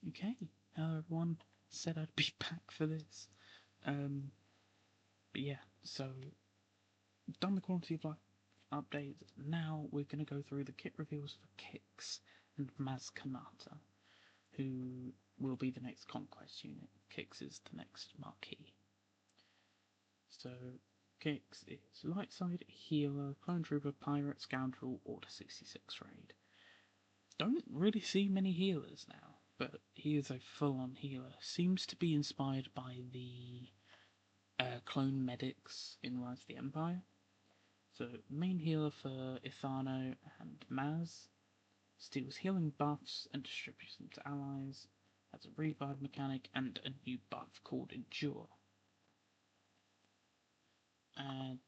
Okay, hello everyone. Said I'd be back for this. But yeah, so done the quality of life updates. Now we're gonna go through the kit reveals for Kix and Maz Kanata, who will be the next conquest unit. Kix is the next marquee. So Kix is light side, healer, clone trooper, pirate, scoundrel, order 66 raid. Don't really see many healers now, but he is a full-on healer. Seems to be inspired by the clone medics in Rise of the Empire. So main healer for Ithano and Maz. Steals healing buffs and distributes them to allies. Has a revive mechanic and a new buff called Endure. And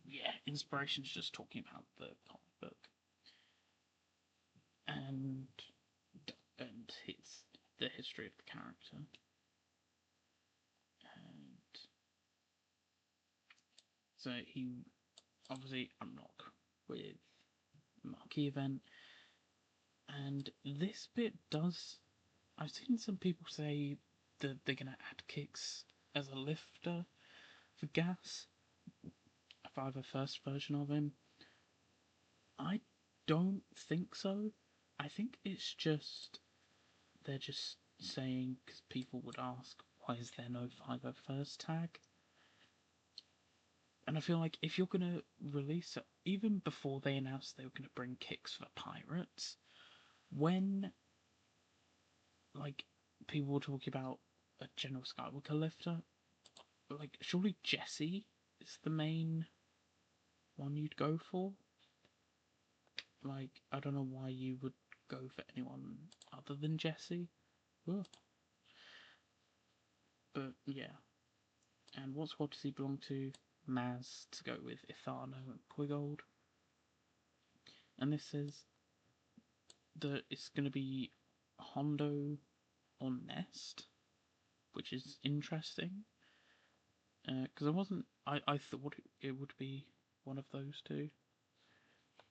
yeah, inspiration's just talking about the comic book. And the history of the character. And so he obviously unlock with the marquee event. And this bit does. I've seen some people say that they're going to add Kix as a lifter for gas. If I have a first version of him, I don't think so. I think it's just they're just saying because people would ask why is there no 501st tag, and I feel like if you're gonna release it, even before they announced they were gonna bring Kix for pirates, when like people were talking about a General Skywalker lifter, like surely Jesse is the main one you'd go for. Like I don't know why you would go for anyone other than Jesse. Ugh. But yeah. And what squad does he belong to? Maz to go with Ithano and Quigold. And this says that it's going to be Hondo or Nest, which is interesting. Because I thought it would be one of those two,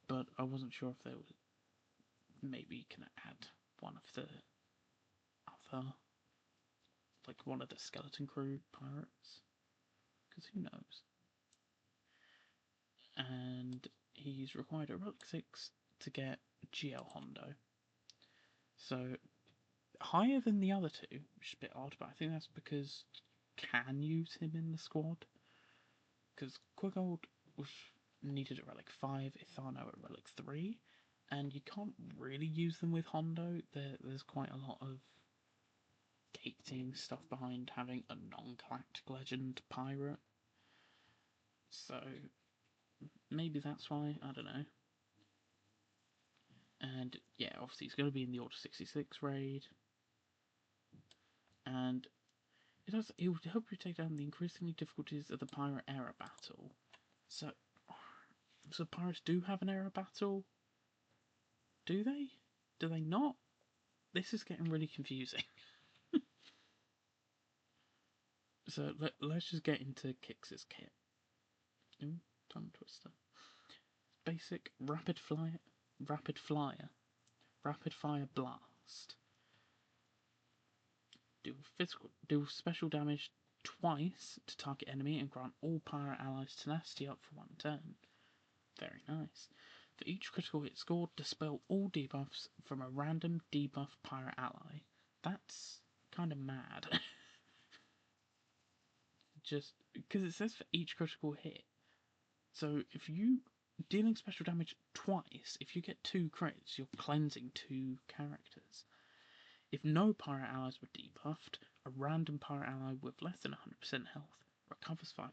but I wasn't sure if there was maybe can add one of the other, like one of the Skeleton Crew pirates, because who knows. And he's required a Relic 6 to get GL Hondo. So higher than the other two, which is a bit odd, but I think that's because you can use him in the squad. Because Quigold was needed a Relic 5, Ithano a Relic 3, and you can't really use them with Hondo. There's quite a lot of gating stuff behind having a non-galactic legend pirate. So maybe that's why, I don't know. And yeah, obviously he's going to be in the Order 66 raid. And it would help you take down the increasingly difficulties of the pirate era battle. So pirates do have an era battle? Do they? Do they not? This is getting really confusing. So let's just get into Kix's kit. Ooh, tongue twister. Basic rapid fire, rapid fire blast. Do special damage twice to target enemy and grant all pirate allies tenacity up for 1 turn. Very nice. For each critical hit scored, dispel all debuffs from a random debuff pirate ally. That's kind of mad. Just because it says for each critical hit. So if you dealing special damage twice, if you get 2 crits, you're cleansing 2 characters. If no pirate allies were debuffed, a random pirate ally with less than 100% health recovers 5%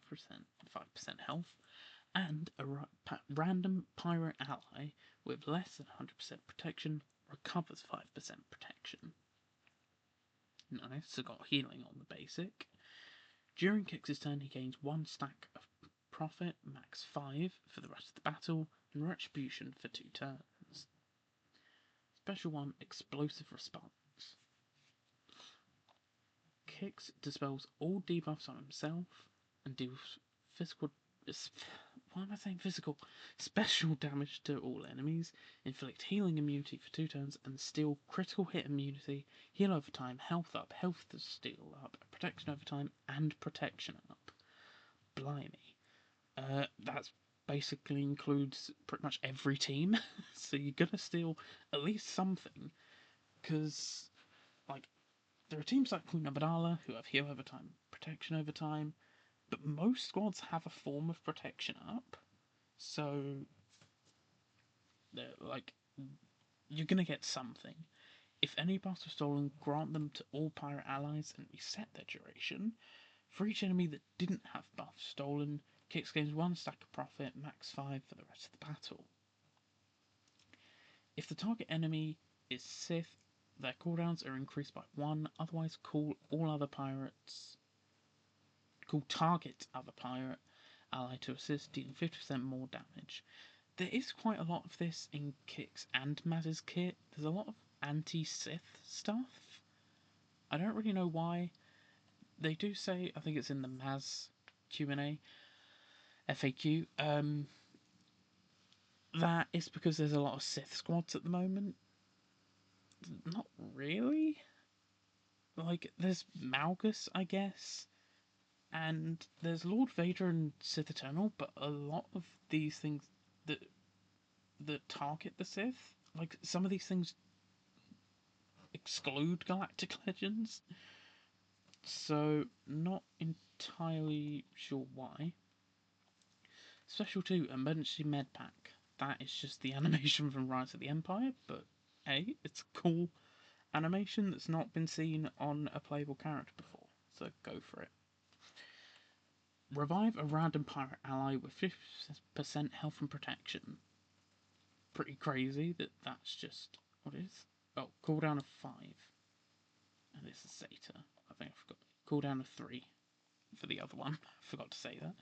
health, and a random pirate ally with less than 100% protection recovers 5% protection. Nice, so got healing on the basic. During Kix's turn, he gains 1 stack of profit, max 5 for the rest of the battle, and retribution for 2 turns. Special 1, explosive response. Kix dispels all debuffs on himself and deals Why am I saying physical? Special damage to all enemies, inflict healing immunity for 2 turns, and steal critical hit immunity, heal over time, health up, health steal up, protection over time, and protection up. Blimey. That's basically includes pretty much every team, so you're gonna steal at least something, because, like, there are teams like Kunabadala who have heal over time, protection over time, but most squads have a form of protection up, so they're like, you're gonna get something. If any buffs are stolen, grant them to all pirate allies and reset their duration. For each enemy that didn't have buffs stolen, Kix gains 1 stack of profit, max 5 for the rest of the battle. If the target enemy is Sith, their cooldowns are increased by 1, otherwise call target other pirate ally to assist, dealing 50% more damage. There is quite a lot of this in Kix and Maz's kit. There's a lot of anti-Sith stuff. I don't really know why. They do say, I think it's in the Maz Q&A, FAQ, that it's because there's a lot of Sith squads at the moment. Not really. Like, there's Malgus, I guess, and there's Lord Vader and Sith Eternal, but a lot of these things that target the Sith, like, some of these things exclude Galactic Legends, so not entirely sure why. Special 2, Emergency Med Pack. That is just the animation from Rise of the Empire, but hey, it's a cool animation that's not been seen on a playable character before, so go for it. Revive a random pirate ally with 50% health and protection. Pretty crazy that that's just what it is. Oh, cooldown of 5. And it's a Zeta. I think I forgot. Cooldown of 3 for the other one. I forgot to say that.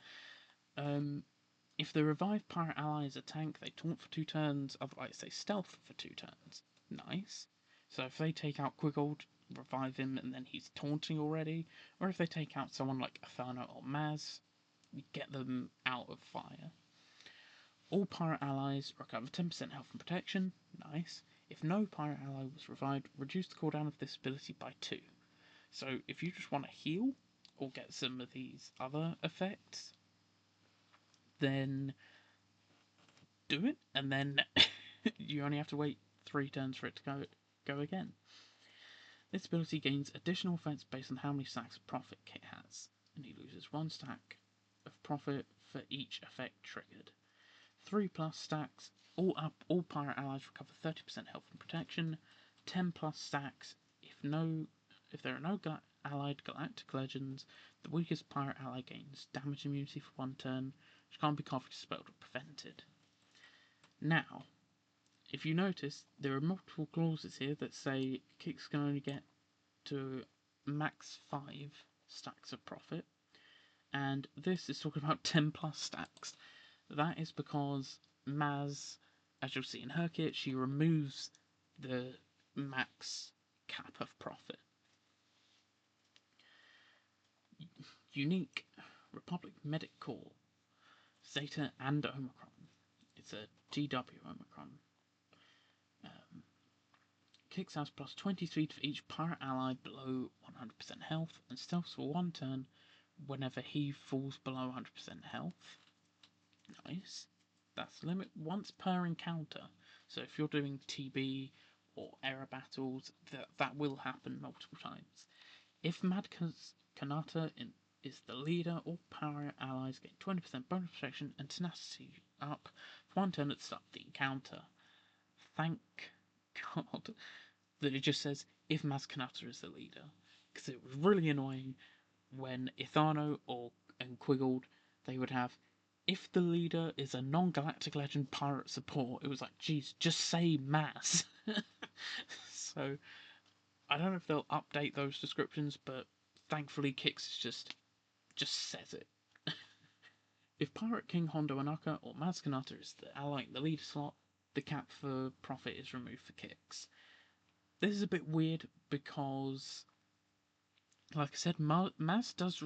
If the revived pirate ally is a tank, they taunt for 2 turns, otherwise they stealth for 2 turns. Nice. So if they take out Quiggold, revive him, and then he's taunting already, or if they take out someone like Athana or Maz, you get them out of fire. All pirate allies recover 10% health and protection. Nice. If no pirate ally was revived, reduce the cooldown of this ability by 2. So if you just want to heal, or get some of these other effects, then do it, and then you only have to wait 3 turns for it to go again. This ability gains additional effects based on how many stacks of profit Kit has, and he loses 1 stack of profit for each effect triggered. 3+ stacks, all pirate allies recover 30% health and protection. 10+ stacks, if there are no allied galactic legends, the weakest pirate ally gains damage immunity for 1 turn, which can't be covered, dispelled, or prevented. Now, if you notice, there are multiple clauses here that say Kicks can only get to max 5 stacks of profit, and this is talking about 10+ stacks. That is because Maz, as you'll see in her kit, she removes the max cap of profit. Unique Republic Medic Corps, Zeta and Omicron. It's a TW Omicron. Kicks has plus 20 speed for each pirate ally below 100% health, and stealths for 1 turn whenever he falls below 100% health. Nice. That's limit once per encounter. So if you're doing TB or error battles, that will happen multiple times. If Kanata is the leader, all pirate allies get 20% bonus protection and tenacity up for 1 turn at the start of the encounter. Thank God that it just says if Maz Kanata is the leader, because it was really annoying when Ithano and Quiggold, they would have, if the leader is a non-galactic legend pirate support, it was like, geez, just say Maz. So I don't know if they'll update those descriptions, but thankfully Kix just says it. If Pirate King Hondo Anaka or Maz Kanata is the ally in the leader slot, the cap for profit is removed for Kix. This is a bit weird because, like I said, Maz does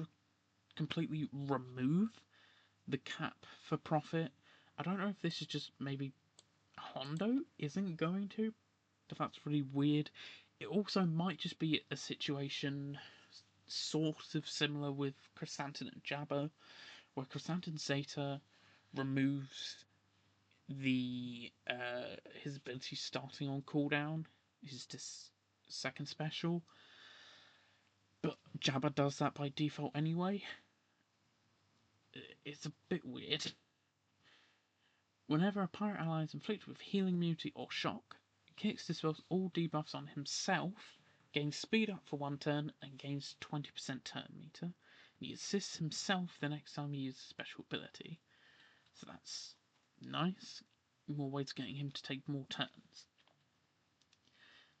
completely remove the cap for profit. I don't know if this is just maybe Hondo isn't going to, but that's really weird. It also might just be a situation sort of similar with Chrysanthemum and Jabba, where Chrysanthemum Zeta removes the his ability starting on cooldown, his second special, but Jabba does that by default anyway. It's a bit weird. Whenever a pirate ally is inflicted with healing, immunity, or shock, Kix dispels all debuffs on himself, gains speed up for 1 turn, and gains 20% turn meter. He assists himself the next time he uses a special ability. So that's nice. More ways of getting him to take more turns.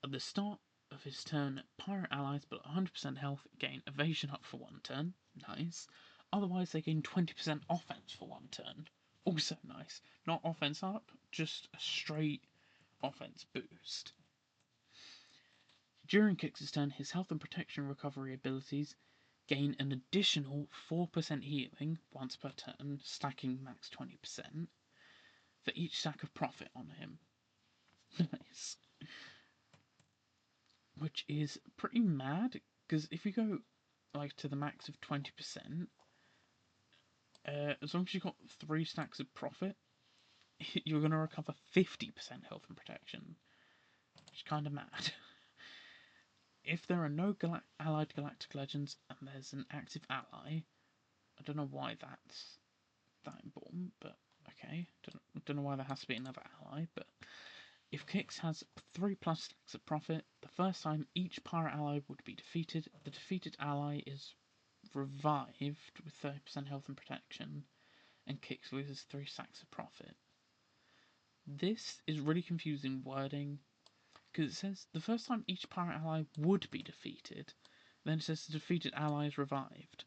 At the start of his turn, pirate allies below 100% health gain evasion up for 1 turn. Nice. Otherwise, they gain 20% offense for 1 turn. Also nice. Not offense up, just a straight offense boost. During Kix's turn, his health and protection recovery abilities gain an additional 4% healing once per turn, stacking max 20%, for each stack of profit on him. Nice. Which is pretty mad, because if you go like to the max of 20%, as long as you've got 3 stacks of profit, you're going to recover 50% health and protection, which is kind of mad. If there are no allied galactic legends and there's an active ally, I don't know why that's that important, but okay. Don't know why there has to be another ally, but if Kix has 3+ stacks of profit, the first time each pirate ally would be defeated, the defeated ally is revived with 30% health and protection, and Kix loses 3 stacks of profit. This is really confusing wording, because it says the first time each pirate ally would be defeated, then it says the defeated ally is revived.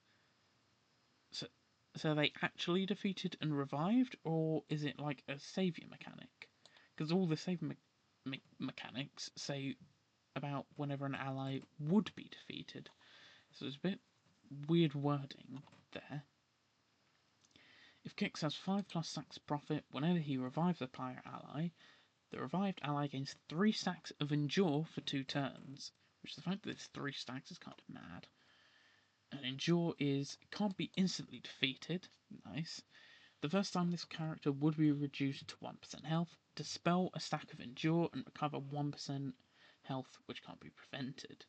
So are they actually defeated and revived, or is it like a saviour mechanic? Because all the save mechanics say about whenever an ally would be defeated. So it's a bit weird wording there. If Kix has 5+ stacks of profit, whenever he revives a pirate ally, the revived ally gains 3 stacks of Endure for 2 turns, which the fact that it's 3 stacks is kind of mad. And Endure can't be instantly defeated. Nice. The first time this character would be reduced to 1% health, dispel a stack of Endure and recover 1% health, which can't be prevented.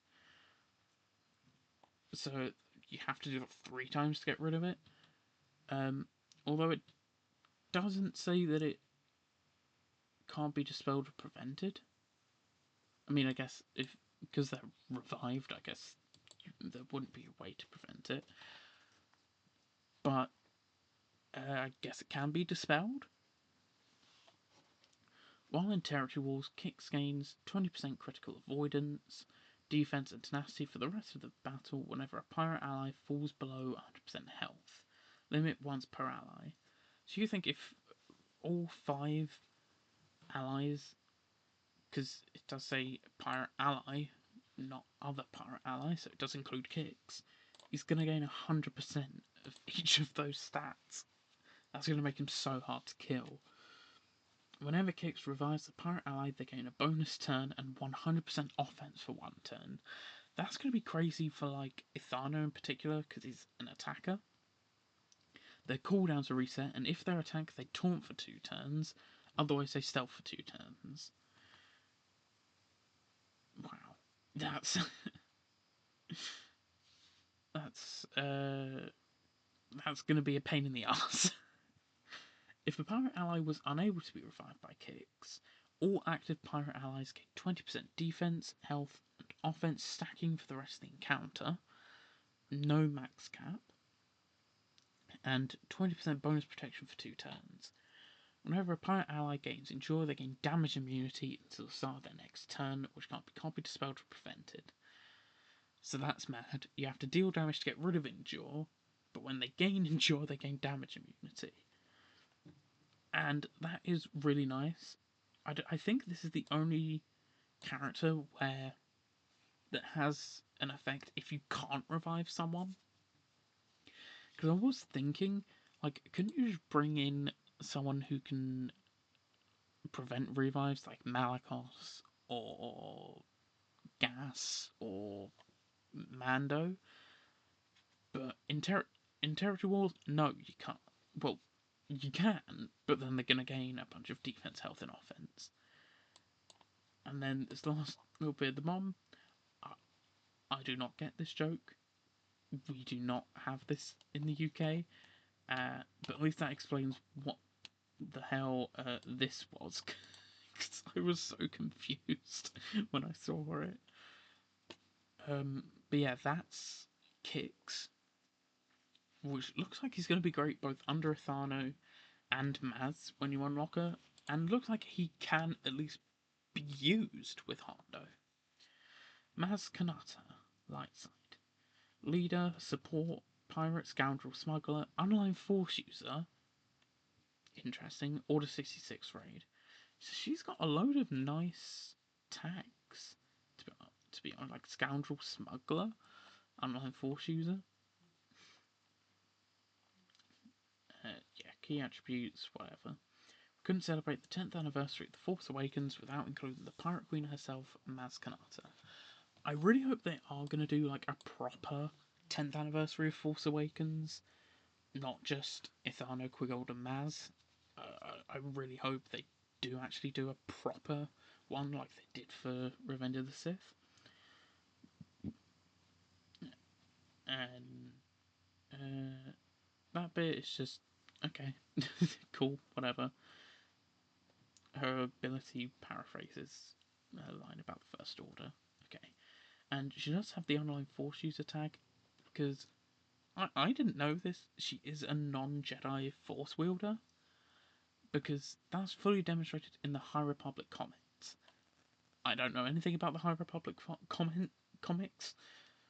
So you have to do it 3 times to get rid of it. Although it doesn't say that it can't be dispelled or prevented. I mean, I guess because they're revived, I guess there wouldn't be a way to prevent it. But I guess it can be dispelled. While in Territory Wars, Kix gains 20% critical avoidance, defense, and tenacity for the rest of the battle whenever a pirate ally falls below 100% health. Limit once per ally. So you think if all 5 allies, because it does say pirate ally, not other pirate ally, so it does include Kix, he's going to gain 100% of each of those stats. That's going to make him so hard to kill. Whenever Kix revives the pirate ally, they gain a bonus turn and 100% offense for 1 turn. That's going to be crazy for, like, Ithano in particular, because he's an attacker. Their cooldowns are reset, and if they're attacked, they taunt for 2 turns, otherwise they stealth for 2 turns. Wow. That's... that's going to be a pain in the ass. If a pirate ally was unable to be revived by Kix, all active pirate allies gain 20% defense, health, and offense stacking for the rest of the encounter, no max cap, and 20% bonus protection for 2 turns. Whenever a pirate ally gains Endure, they gain damage immunity until the start of their next turn, which can't be dispelled or prevented. So that's mad. You have to deal damage to get rid of Endure, but when they gain Endure, they gain damage immunity. And that is really nice. I think this is the only character that has an effect if you can't revive someone. Because I was thinking, Like, couldn't you just bring in someone who can prevent revives, like Malakos or Gas or Mando? But in Territory Wars, no, you can't. Well, you can, but then they're gonna gain a bunch of defense, health, and offense. And then this last little bit of the bomb. I do not get this joke. We do not have this in the UK. But at least that explains what the hell this was. Because I was so confused when I saw it. But yeah, that's Kix, which looks like he's going to be great both under Athano and Maz when you unlock her, and looks like he can at least be used with Hondo. Maz Kanata, light side. Leader, support, pirate, scoundrel, smuggler, underlying force user. Interesting. Order 66 raid. So she's got a load of nice tags. To be honest, like scoundrel, smuggler, underlying force user. Yeah, key attributes, whatever. Couldn't celebrate the 10th anniversary of The Force Awakens without including the Pirate Queen herself, Maz Kanata. I really hope they are going to do like a proper 10th anniversary of Force Awakens, not just Ithano, Quigold, and Maz. I really hope they do actually do a proper one like they did for Revenge of the Sith. And that bit is just okay, cool, whatever. Her ability paraphrases a line about the First Order. Okay, and she does have the online Force user tag because I didn't know this. She is a non-Jedi Force wielder because that's fully demonstrated in the High Republic comments. I don't know anything about the High Republic comics,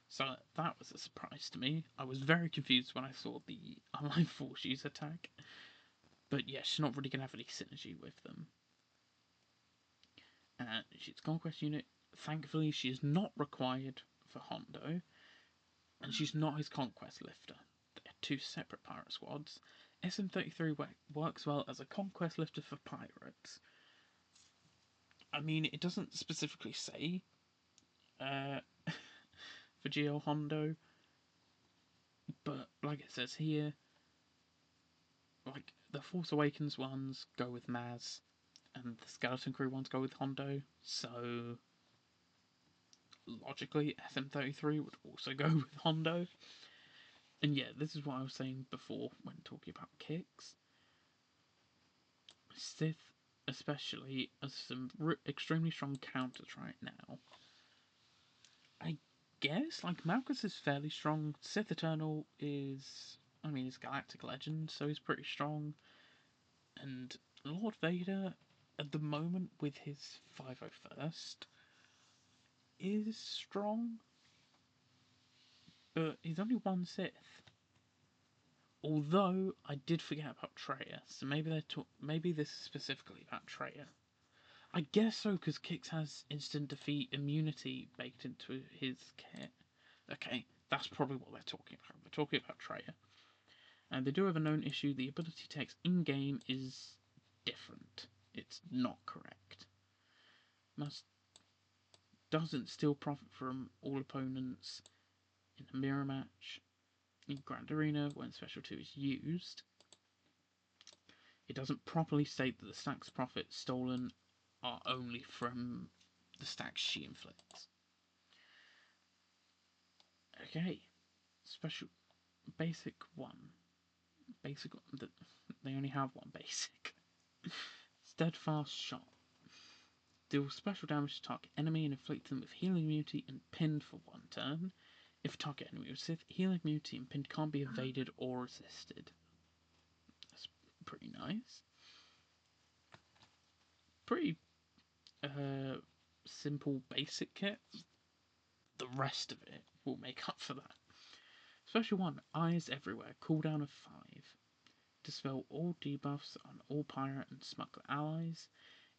so that was a surprise to me. I was very confused when I saw the online Force user tag. But yeah, she's not really going to have any synergy with them. She's a Conquest unit. Thankfully, she is not required for Hondo, and she's not his Conquest lifter. They're two separate pirate squads. SM-33 works well as a Conquest lifter for pirates. I mean, it doesn't specifically say for Geo Hondo, but like it says here, like the Force Awakens ones go with Maz, and the Skeleton Crew ones go with Hondo, so logically SM-33 would also go with Hondo. And yeah, this is what I was saying before when talking about kicks. Sith, especially, has some extremely strong counters right now. I guess, like, Malchus is fairly strong. Sith Eternal is, I mean, he's Galactic Legend, so he's pretty strong. And Lord Vader, at the moment, with his 501st, is strong. But he's only one Sith. Although I did forget about Traya, so maybe maybe this is specifically about Traya. I guess so, because Kix has instant defeat immunity baked into his kit. Okay, that's probably what they're talking about. They're talking about Traya. And they do have a known issue. The ability text in-game is different. It's not correct. Must doesn't still profit from all opponents in a mirror match. In Grand Arena, when Special 2 is used, it doesn't properly state that the stacks profits stolen are only from the stacks she inflicts. Okay, special basic one. Basic. They only have one basic. Steadfast shot. Deals special damage to target enemy and inflict them with healing immunity and pinned for one turn. If target enemy with Sith, healing immunity and pinned can't be evaded or resisted. That's pretty nice. Pretty simple basic kit. The rest of it will make up for that. Special 1, Eyes Everywhere, cooldown of 5. Dispel all debuffs on all pirate and smuggler allies.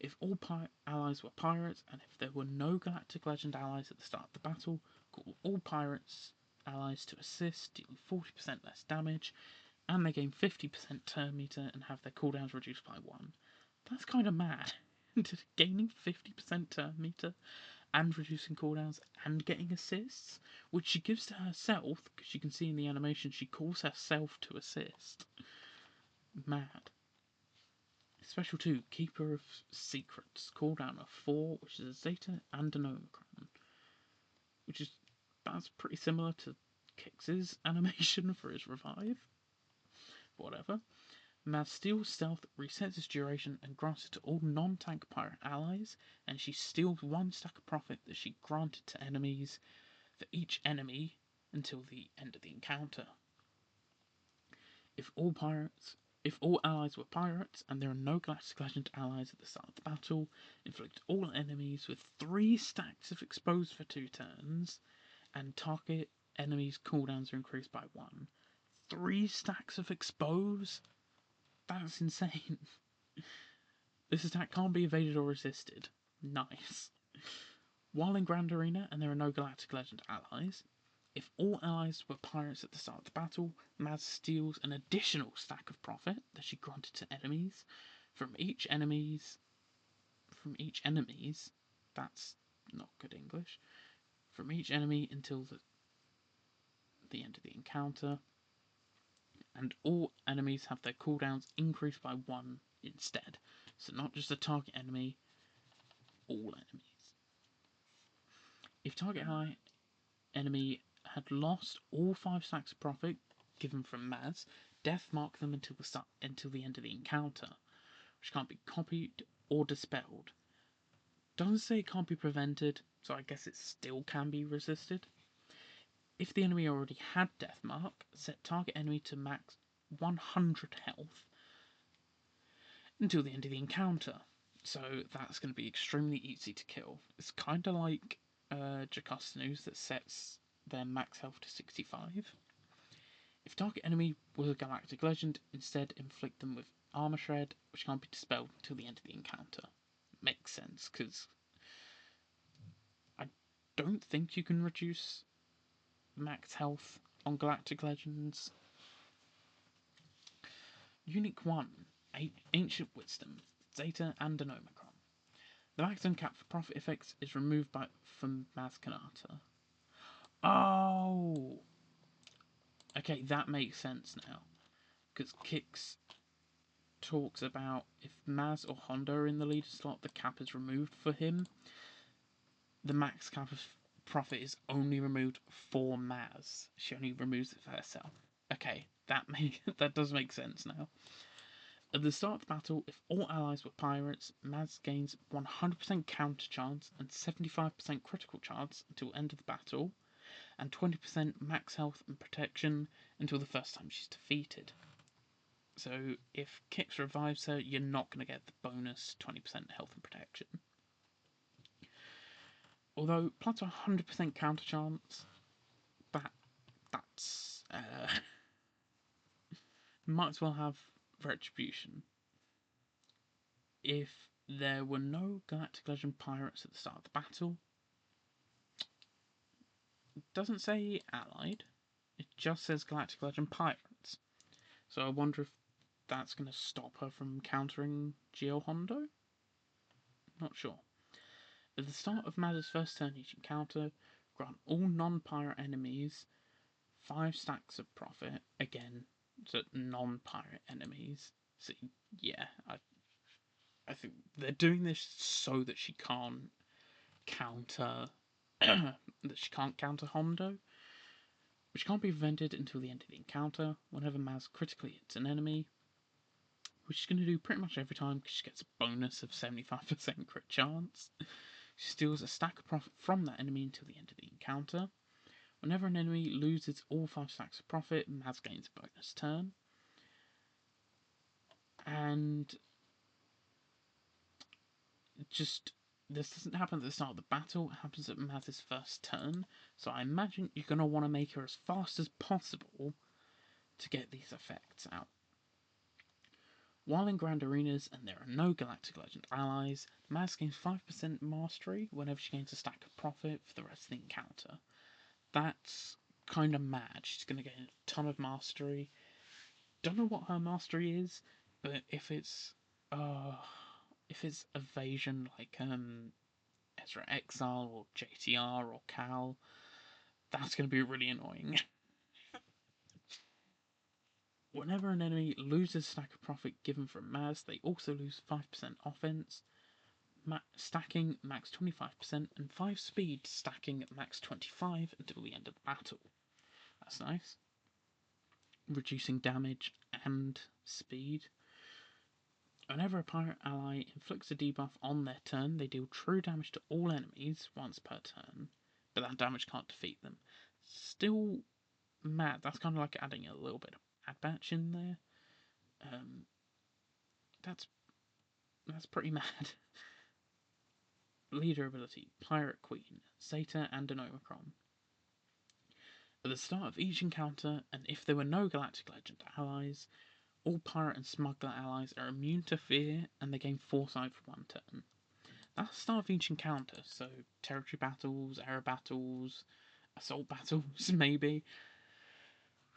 If all allies were pirates, and if there were no Galactic Legend allies at the start of the battle, call all pirates allies to assist, dealing 40% less damage. and they gain 50% turn meter and have their cooldowns reduced by 1. That's kind of mad. Gaining 50% turn meter and reducing cooldowns and getting assists, which she gives to herself, because you can see in the animation she calls herself to assist. Mad. Special 2, Keeper of Secrets, cooldown of 4, which is a Zeta and an Omicron. That's pretty similar to Kix's animation for his revive. Whatever. Maz steals stealth, resets its duration, and grants it to all non-tank pirate allies, and she steals 1 stack of profit that she granted to enemies for each enemy until the end of the encounter. If all allies were pirates and there are no Galactic Legend allies at the start of the battle, inflict all enemies with 3 stacks of expose for 2 turns, and target enemies' cooldowns are increased by 1. 3 stacks of expose? That's insane. This attack can't be evaded or resisted. Nice. While in Grand Arena and there are no Galactic Legend allies, if all allies were pirates at the start of the battle, Maz steals an additional stack of profit that she granted to enemies from each enemies. That's not good English. From each enemy until the end of the encounter. And all enemies have their cooldowns increased by 1 instead. So not just the target enemy, all enemies. If target enemy had lost all 5 stacks of profit given from Maz, death mark them until the end of the encounter, which can't be copied or dispelled. Doesn't say it can't be prevented, so I guess it still can be resisted. If the enemy already had death mark, set target enemy to max 100 health until the end of the encounter. So that's going to be extremely easy to kill. It's kind of like Jocasta that sets their max health to 65. If target enemy was a Galactic Legend, instead inflict them with Armor Shred, which can't be dispelled until the end of the encounter. Makes sense, because I don't think you can reduce max health on Galactic Legends. Unique 1, Ancient Wisdom, Zeta and an Omicron. The maximum cap for profit effects is removed from Kanata. Oh! Okay, that makes sense now. Because Kix talks about if Maz or Honda are in the leader slot, the cap is removed for him. The max cap of profit is only removed for Maz. She only removes it for herself. Okay, that does make sense now. At the start of the battle, if all allies were pirates, Maz gains 100% counter chance and 75% critical chance until end of the battle, and 20% max health and protection until the first time she's defeated. So if Kix revives her, you're not going to get the bonus 20% health and protection. Although, plus 100% counter chance, that's might as well have Retribution. If there were no Galactic Legend pirates at the start of the battle, it doesn't say allied, it just says Galactic Legend pirates. So I wonder if that's going to stop her from countering Geo Hondo? Not sure. At the start of Maz's first turn each encounter, grant all non-pirate enemies 5 stacks of profit. Again, so non-pirate enemies. So yeah, I think they're doing this so that she can't counter Hondo, which can't be prevented until the end of the encounter. Whenever Maz critically hits an enemy, which she's going to do pretty much every time because she gets a bonus of 75% crit chance. She steals a stack of profit from that enemy until the end of the encounter. Whenever an enemy loses all 5 stacks of profit, Maz gains a bonus turn. And this doesn't happen at the start of the battle, it happens at Maz's first turn. So I imagine you're going to want to make her as fast as possible to get these effects out. While in Grand Arenas and there are no Galactic Legend allies, Maz gains 5% mastery whenever she gains a stack of profit for the rest of the encounter. That's kind of mad. She's going to gain a ton of mastery don't know what her mastery is, but uh if it's evasion like Ezra Exile or JTR or Cal, that's gonna be really annoying. Whenever an enemy loses a stack of profit given from Maz, they also lose 5% offense, stacking max 25%, and 5 speed stacking at max 25 until the end of the battle. That's nice. Reducing damage and speed. Whenever a pirate ally inflicts a debuff on their turn, they deal true damage to all enemies once per turn, but that damage can't defeat them. Still mad. That's kind of like adding a little bit of Bad Batch in there. That's pretty mad. Leader ability, Pirate Queen, Zeta and an Omicron. At the start of each encounter, and if there were no Galactic Legend allies, all Pirate and Smuggler allies are immune to fear and they gain Foresight for 1 turn. That's the start of each encounter, so territory battles, air battles, assault battles, maybe.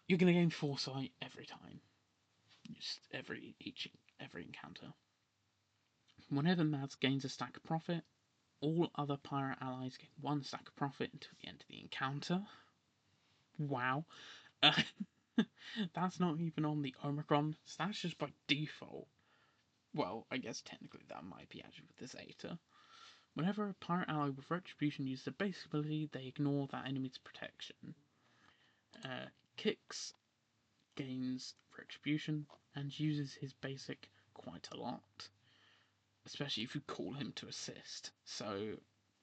You're going to gain Foresight every time. Just every encounter. Whenever Mads gains a stack of profit, all other pirate allies gain 1 stack of profit until the end of the encounter. Wow. That's not even on the Omicron, so that's just by default. Well, I guess technically that might be added with the Zeta. Whenever a pirate ally with Retribution uses a basic ability, they ignore that enemy's protection. Kix gains Retribution and uses his basic quite a lot, especially if you call him to assist. So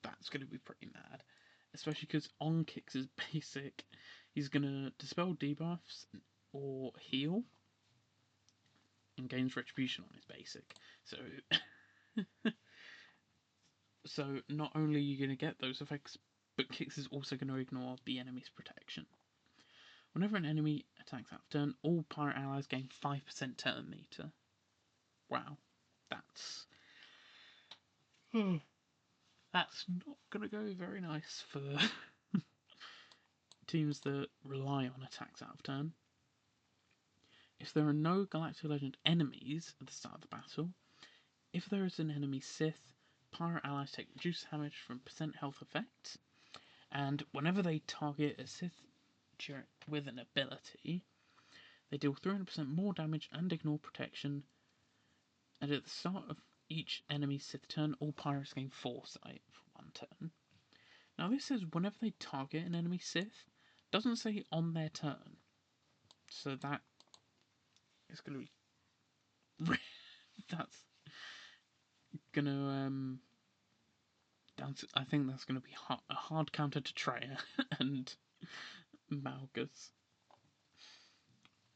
that's going to be pretty mad, especially because on Kix's basic, he's going to dispel debuffs or heal and gains Retribution on his basic. So not only are you going to get those effects, but Kix is also going to ignore the enemy's protection. Whenever an enemy attacks out of turn, all pirate allies gain 5% turn meter. Wow. That's not going to go very nice for teams that rely on attacks out of turn. If there are no Galactic Legend enemies at the start of the battle, if there is an enemy Sith, pirate allies take reduced damage from percent health effects, and whenever they target a Sith with an ability, they deal 300% more damage and ignore protection, and at the start of each enemy Sith turn, all pirates gain Foresight for 1 turn. Now this says whenever they target an enemy Sith, doesn't say on their turn, so that is going to be that's gonna I think that's gonna be a hard counter to Treya and Malgus,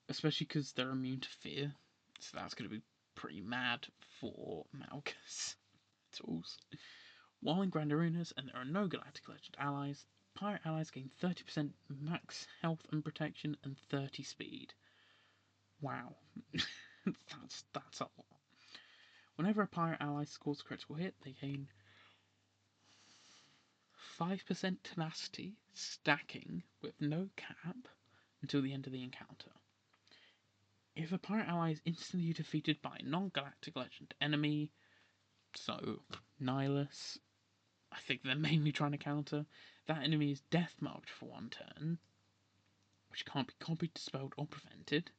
especially because they're immune to fear. So that's gonna be pretty mad for Malgus. Tools. While in Grand Arenas and there are no Galactic Legend allies, pirate allies gain 30% max health and protection and 30 speed. Wow, that's a lot. Whenever a pirate ally scores a critical hit, they gain 5% tenacity, stacking with no cap until the end of the encounter. If a pirate ally is instantly defeated by a non-Galactic Legend enemy, so Nihilus, I think they're mainly trying to counter, that enemy is death marked for 1 turn, which can't be copied, dispelled, or prevented.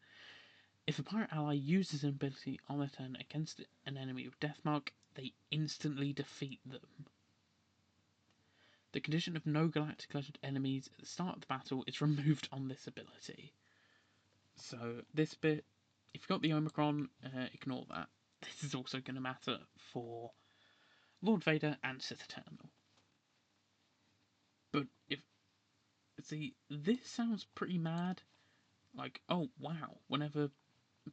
If a pirate ally uses an ability on their turn against an enemy with death mark, they instantly defeat them. The condition of no Galactic Legend enemies at the start of the battle is removed on this ability. So this bit, if you've got the Omicron, ignore that. This is also going to matter for Lord Vader and Sith Eternal. But this sounds pretty mad. Like, oh wow, whenever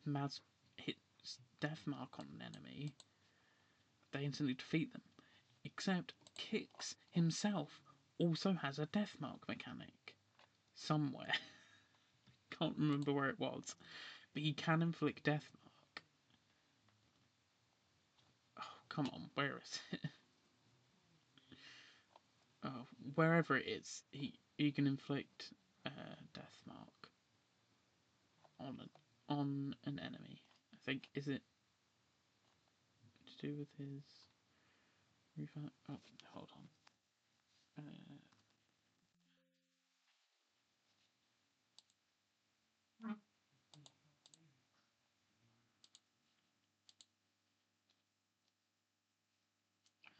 Maz hits death mark on an enemy, they instantly defeat them. Except Kix himself also has a death mark mechanic. Somewhere. Can't remember where it was. But he can inflict death mark. Oh, come on, where is it? Oh, wherever it is, he can inflict death mark on an enemy. I think, is it to do with his refund? Oh, hold on.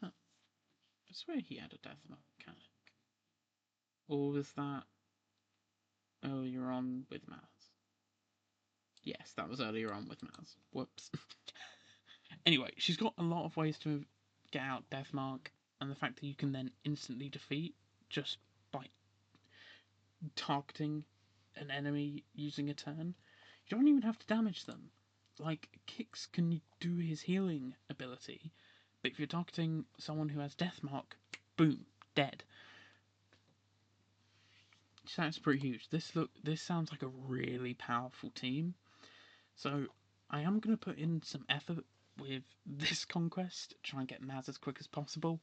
Huh. I swear he had a death mechanic. Or was that earlier on with Maz? Yes, that was earlier on with Maz. Whoops. Anyway, she's got a lot of ways to get out Deathmark, and the fact that you can then instantly defeat just by targeting an enemy using a turn. You don't even have to damage them. Like, Kix can do his healing ability, but if you're targeting someone who has Deathmark, boom, dead. That's pretty huge. This sounds like a really powerful team. So I am going to put in some effort with this conquest, try and get Maz as quick as possible.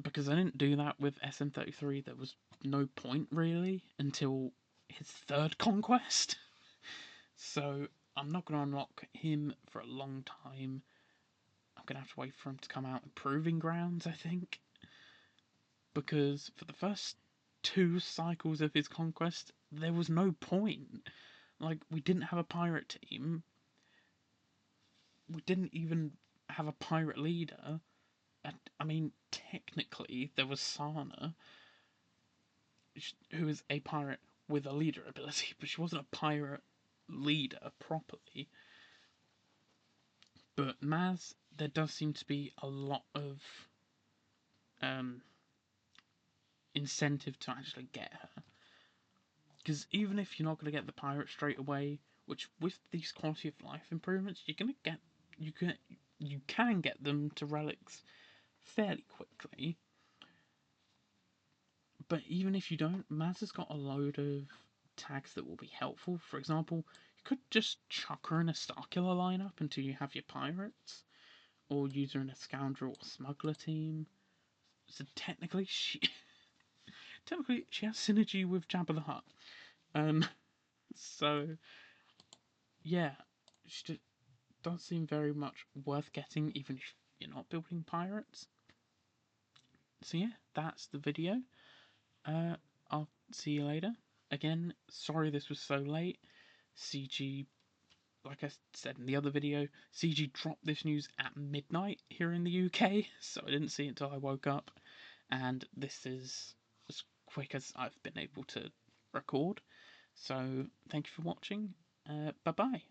Because I didn't do that with SM33, there was no point really until his third conquest. So I'm not going to unlock him for a long time. I'm going to have to wait for him to come out in Proving Grounds, I think. Because for the first 2 cycles of his conquest, there was no point. Like, we didn't have a pirate team. We didn't even have a pirate leader. I mean, technically, there was Sana, who is a pirate with a leader ability, but she wasn't a pirate leader properly. But Maz, there does seem to be a lot of incentive to actually get her. Because even if you're not going to get the pirate straight away, which with these quality of life improvements, you're going to get, you can get them to relics fairly quickly. But even if you don't, Maz has got a load of tags that will be helpful. For example, you could just chuck her in a Starkiller lineup until you have your pirates, or use her in a Scoundrel or Smuggler team. So technically, she has synergy with Jabba the Hutt. So yeah, she does seem very much worth getting, even if you're not building pirates. So yeah, that's the video. I'll see you later. Again, sorry this was so late. CG, like I said in the other video, CG dropped this news at midnight here in the UK, so I didn't see it until I woke up. And this is as quick as I've been able to record. So thank you for watching. Bye bye.